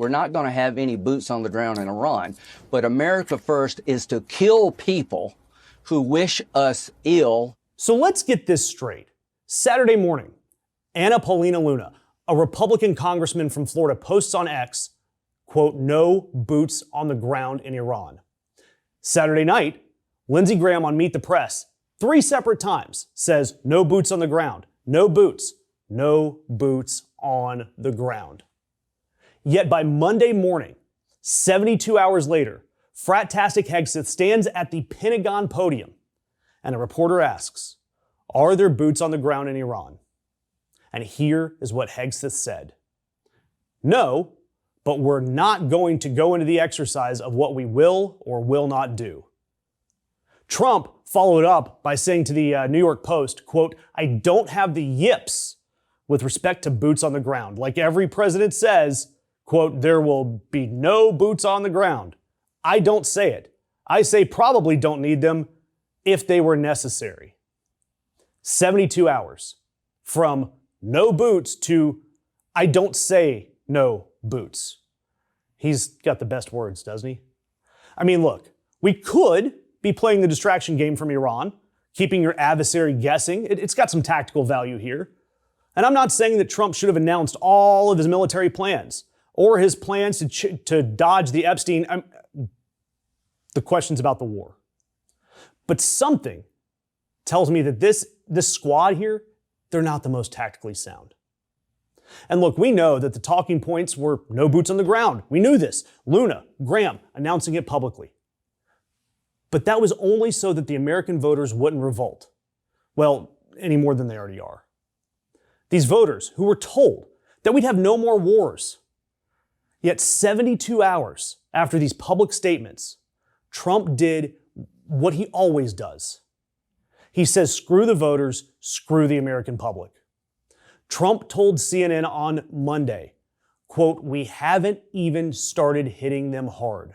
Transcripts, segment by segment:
We're not going to have any boots on the ground in Iran. But America first is to kill people who wish us ill. So let's get this straight. Saturday morning, Anna Paulina Luna, a Republican congressman from Florida, posts on X, quote, "No boots on the ground in Iran." Saturday night, Lindsey Graham on Meet the Press, 3 separate times, says no boots on the ground, no boots on the ground. Yet by Monday morning, 72 hours later, Frat-tastic Hegseth stands at the Pentagon podium and a reporter asks, "Are there boots on the ground in Iran?" And here is what Hegseth said. "No, but we're not going to go into the exercise of what we will or will not do." Trump followed up by saying to the New York Post, quote, "I don't have the yips with respect to boots on the ground. Like every president says, quote, there will be no boots on the ground. I don't say it. I say probably don't need them if they were necessary." 72 hours from no boots to I don't say no boots. He's got the best words, doesn't he? I mean, look, we could be playing the distraction game from Iran, keeping your adversary guessing. It's got some tactical value here. And I'm not saying that Trump should have announced all of his military plans or his plans to dodge the Epstein, the questions about the war. But something tells me that this squad here, they're not the most tactically sound. And look, we know that the talking points were no boots on the ground. We knew this. Luna, Graham announcing it publicly. But that was only so that the American voters wouldn't revolt. Well, any more than they already are. These voters who were told that we'd have no more wars. Yet 72 hours after these public statements, Trump did what he always does. He says, screw the voters, screw the American public. Trump told CNN on Monday, quote, "We haven't even started hitting them hard.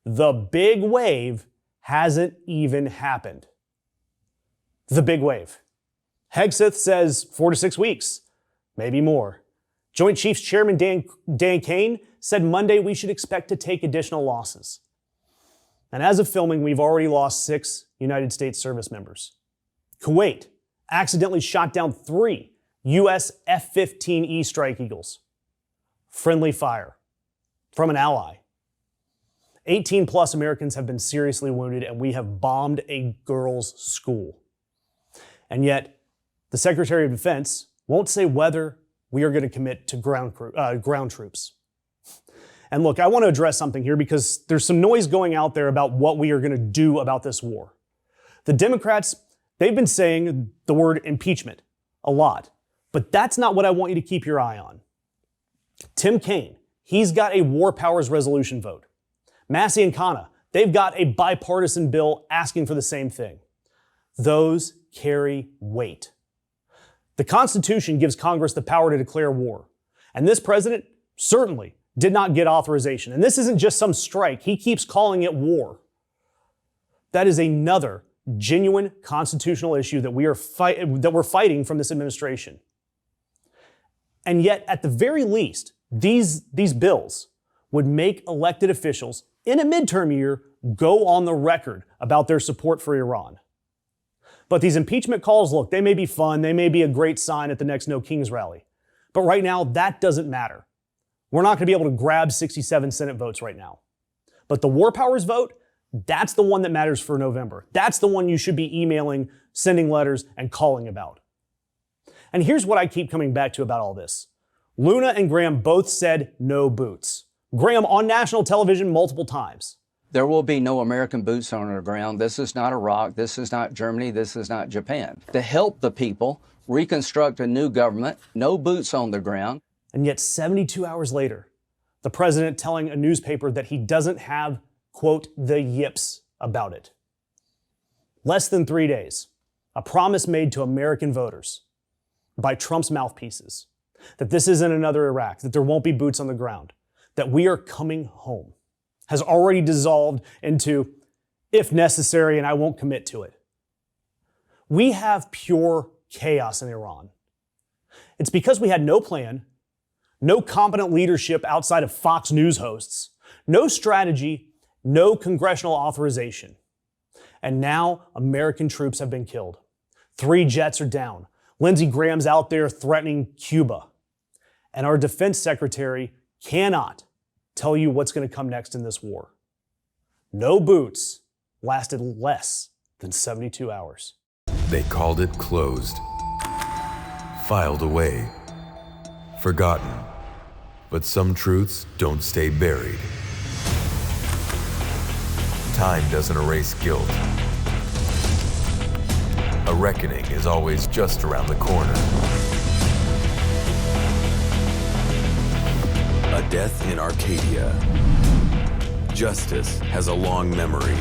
The big wave hasn't even happened." The big wave. Hegseth says 4 to 6 weeks, maybe more. Joint Chiefs Chairman Dan Kane said Monday we should expect to take additional losses. And as of filming, we've already lost 6 United States service members. Kuwait accidentally shot down 3 U.S. F-15E Strike Eagles. Friendly fire from an ally. 18 plus Americans have been seriously wounded, and we have bombed a girls' school. And yet, the Secretary of Defense won't say whether we are going to commit to ground troops. And look, I want to address something here because there's some noise going out there about what we are going to do about this war. The Democrats, they've been saying the word impeachment a lot, but that's not what I want you to keep your eye on. Tim Kaine, he's got a war powers resolution vote. Massey and Khanna, they've got a bipartisan bill asking for the same thing. Those carry weight. The Constitution gives Congress the power to declare war. And this president certainly did not get authorization. And this isn't just some strike. He keeps calling it war. That is another genuine constitutional issue that we're fighting from this administration. And yet, at the very least, these bills would make elected officials in a midterm year go on the record about their support for Iran. But these impeachment calls, look, they may be fun. They may be a great sign at the next No Kings rally. But right now, that doesn't matter. We're not going to be able to grab 67 Senate votes right now. But the war powers vote, that's the one that matters for November. That's the one you should be emailing, sending letters, and calling about. And here's what I keep coming back to about all this. Luna and Graham both said no boots. Graham on national television multiple times. There will be no American boots on the ground. This is not Iraq. This is not Germany. This is not Japan. To help the people reconstruct a new government, no boots on the ground. And yet 72 hours later, the president telling a newspaper that he doesn't have, quote, the yips about it. Less than 3 days, a promise made to American voters by Trump's mouthpieces that this isn't another Iraq, that there won't be boots on the ground, that we are coming home, has already dissolved into, if necessary, and I won't commit to it. We have pure chaos in Iran. It's because we had no plan, no competent leadership outside of Fox News hosts, no strategy, no congressional authorization. And now American troops have been killed. 3 jets are down. Lindsey Graham's out there threatening Cuba. And our defense secretary cannot tell you what's going to come next in this war. No boots lasted less than 72 hours. They called it closed, filed away, forgotten. But some truths don't stay buried. Time doesn't erase guilt. A reckoning is always just around the corner. A death in Arcadia. Justice has a long memory.